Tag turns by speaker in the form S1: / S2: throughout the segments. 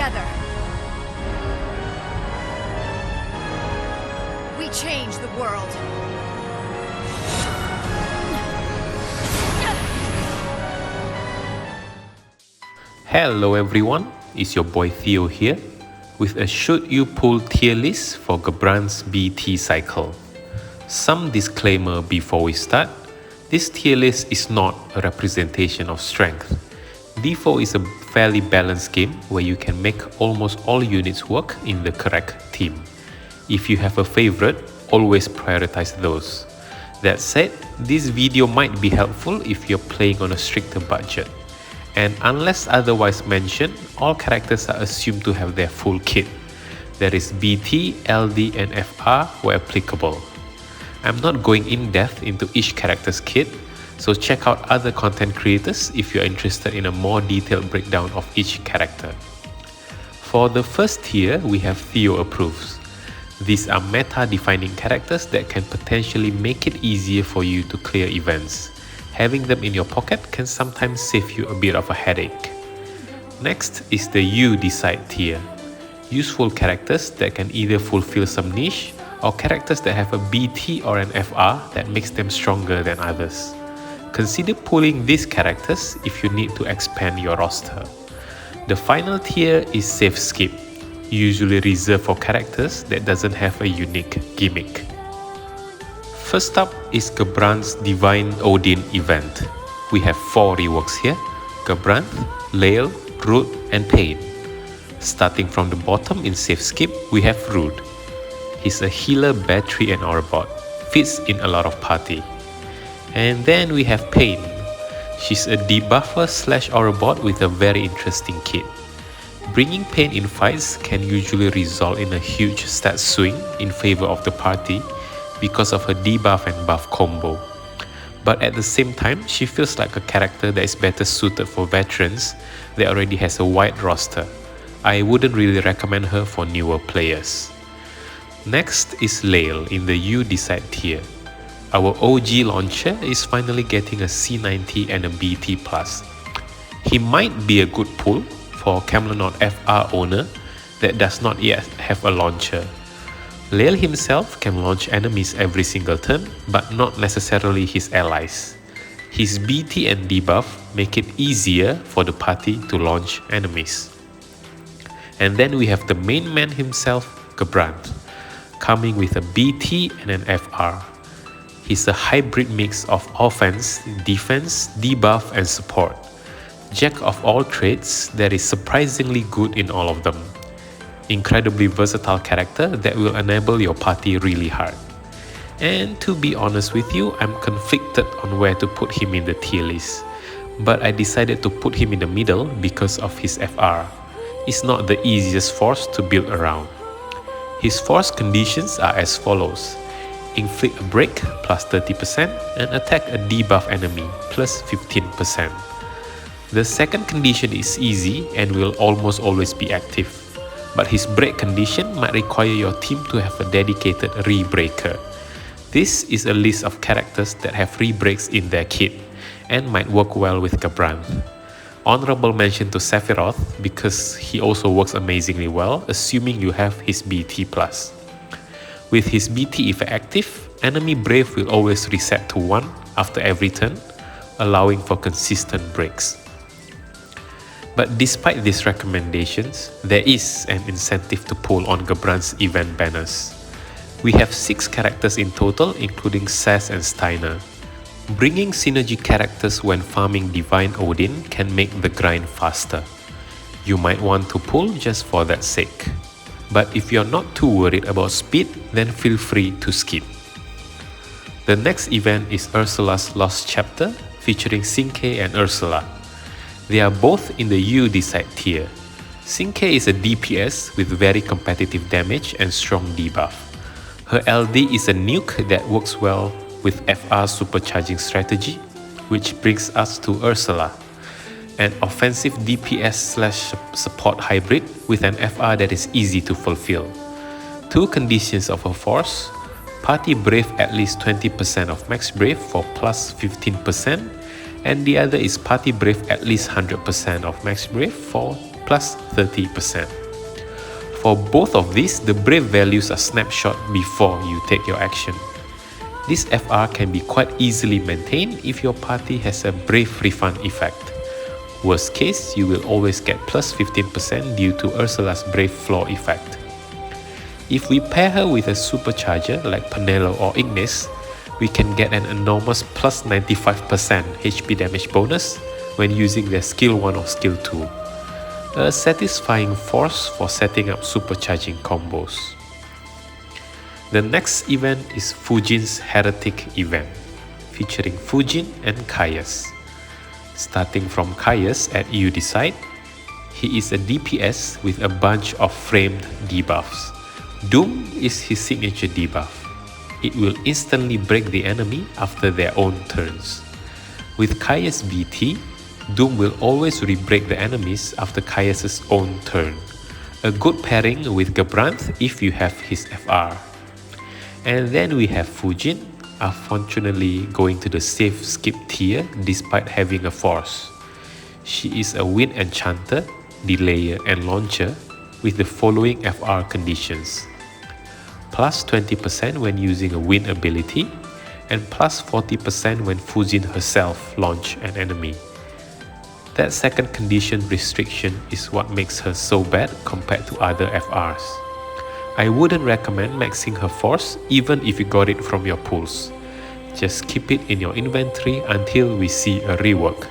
S1: together. We change the world.
S2: Hello everyone, it's your boy Theo here with a should you pull tier list for Gabranth's BT cycle. Some disclaimer before we start, this tier list is not a representation of strength. DFFOO is a fairly balanced game where you can make almost all units work in the correct team. If you have a favorite, always prioritize those. That said, this video might be helpful if you're playing on a stricter budget. And unless otherwise mentioned, all characters are assumed to have their full kit. That is BT, LD and FR where applicable. I'm not going in depth into each character's kit, so check out other content creators if you're interested in a more detailed breakdown of each character. For the first tier, we have Theo approves. These are meta-defining characters that can potentially make it easier for you to clear events. Having them in your pocket can sometimes save you a bit of a headache. Next is the You Decide tier. Useful characters that can either fulfill some niche or characters that have a BT or an FR that makes them stronger than others. Consider pulling these characters if you need to expand your roster. The final tier is Safe Skip, usually reserved for characters that doesn't have a unique gimmick. First up is Gabranth's Divine Odin event. We have 4 reworks here: Gabranth, Lael, Root and Pain. Starting from the bottom in Safe Skip, we have Root. He's a healer, battery and aura bot. Fits in a lot of party. And then we have Pain. She's a debuffer / aura bot with a very interesting kit. Bringing Pain in fights can usually result in a huge stat swing in favor of the party because of her debuff and buff combo. But at the same time, she feels like a character that is better suited for veterans that already has a wide roster. I wouldn't really recommend her for newer players. Next is Lael in the You Decide tier. Our OG launcher is finally getting a C90 and a BT+. He might be a good pull for Camelot FR owner that does not yet have a launcher. Lael himself can launch enemies every single turn, but not necessarily his allies. His BT and debuff make it easier for the party to launch enemies. And then we have the main man himself, Gabranth, coming with a BT and an FR. He's a hybrid mix of offense, defense, debuff and support. Jack of all trades that is surprisingly good in all of them. Incredibly versatile character that will enable your party really hard. And to be honest with you, I'm conflicted on where to put him in the tier list. But I decided to put him in the middle because of his FR. It's not the easiest force to build around. His force conditions are as follows: inflict a break plus 30% and attack a debuff enemy plus 15%. The second condition is easy and will almost always be active, but his break condition might require your team to have a dedicated rebreaker. This is a list of characters that have rebreaks in their kit and might work well with Gabranth. Honorable mention to Sephiroth because he also works amazingly well, assuming you have his BT+. With his BT if active, enemy brave will always reset to 1 after every turn, allowing for consistent breaks. But despite these recommendations, there is an incentive to pull on Gabranth's event banners. We have 6 characters in total, including Saz and Steiner. Bringing synergy characters when farming Divine Odin can make the grind faster. You might want to pull just for that sake. But if you're not too worried about speed, then feel free to skip. The next event is Ursula's Lost Chapter, featuring Sinke and Ursula. They are both in the You Decide tier. Sinke is a DPS with very competitive damage and strong debuff. Her LD is a nuke that works well with FR supercharging strategy, which brings us to Ursula, an offensive DPS / support hybrid with an FR that is easy to fulfill. 2 conditions of her force: party brave at least 20% of max brave for plus 15%, and the other is party brave at least 100% of max brave for plus 30%. For both of these, the brave values are snapshot before you take your action. This FR can be quite easily maintained if your party has a brave refund effect. Worst case, you will always get plus 15% due to Ursula's brave flaw effect. If we pair her with a supercharger like Penelo or Ignis, we can get an enormous plus 95% HP damage bonus when using their skill 1 or skill 2. A satisfying force for setting up supercharging combos. The next event is Fujin's Heretic event, featuring Fujin and Caius. Starting from Caius at You Decide, he is a DPS with a bunch of framed debuffs. Doom is his signature debuff. It will instantly break the enemy after their own turns. With Caius BT, Doom will always re-break the enemies after Caius' own turn. A good pairing with Gabranth if you have his FR. And then we have Fujin, unfortunately going to the safe skip tier despite having a force. She is a wind enchanter, delayer and launcher with the following FR conditions. Plus 20% when using a wind ability, and plus 40% when Fujin herself launch an enemy. That second condition restriction is what makes her so bad compared to other FRs. I wouldn't recommend maxing her force even if you got it from your pools. Just keep it in your inventory until we see a rework.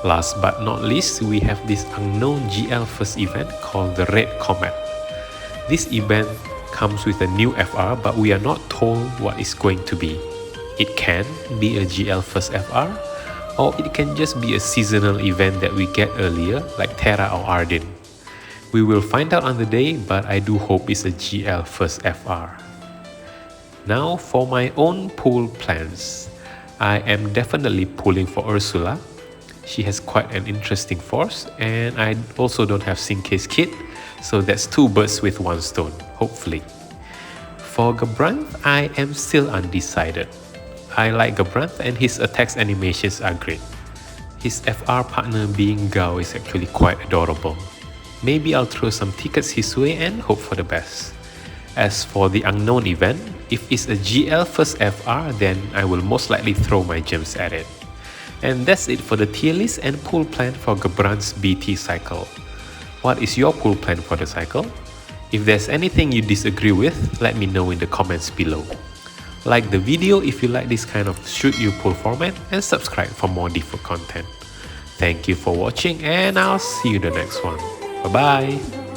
S2: Last but not least, we have this unknown GL first event called the Red Comet. This event comes with a new FR, but we are not told what it's going to be. It can be a GL first FR, or it can just be a seasonal event that we get earlier like Terra or Arden. We will find out on the day, but I do hope it's a GL first FR. Now for my own pool plans. I am definitely pulling for Ursula. She has quite an interesting force, and I also don't have Syncase Kit, so that's 2 birds with 1 stone, hopefully. For Gabranth, I am still undecided. I like Gabranth and his attacks animations are great. His FR partner being Gao is actually quite adorable. Maybe I'll throw some tickets his way and hope for the best. As for the unknown event, if it's a GL first FR, then I will most likely throw my gems at it. And that's it for the tier list and pool plan for Gabranth's BT cycle. What is your pool plan for the cycle? If there's anything you disagree with, let me know in the comments below. Like the video if you like this kind of shoot you pull format, and subscribe for more DFFOO content. Thank you for watching, and I'll see you in the next one. Bye bye!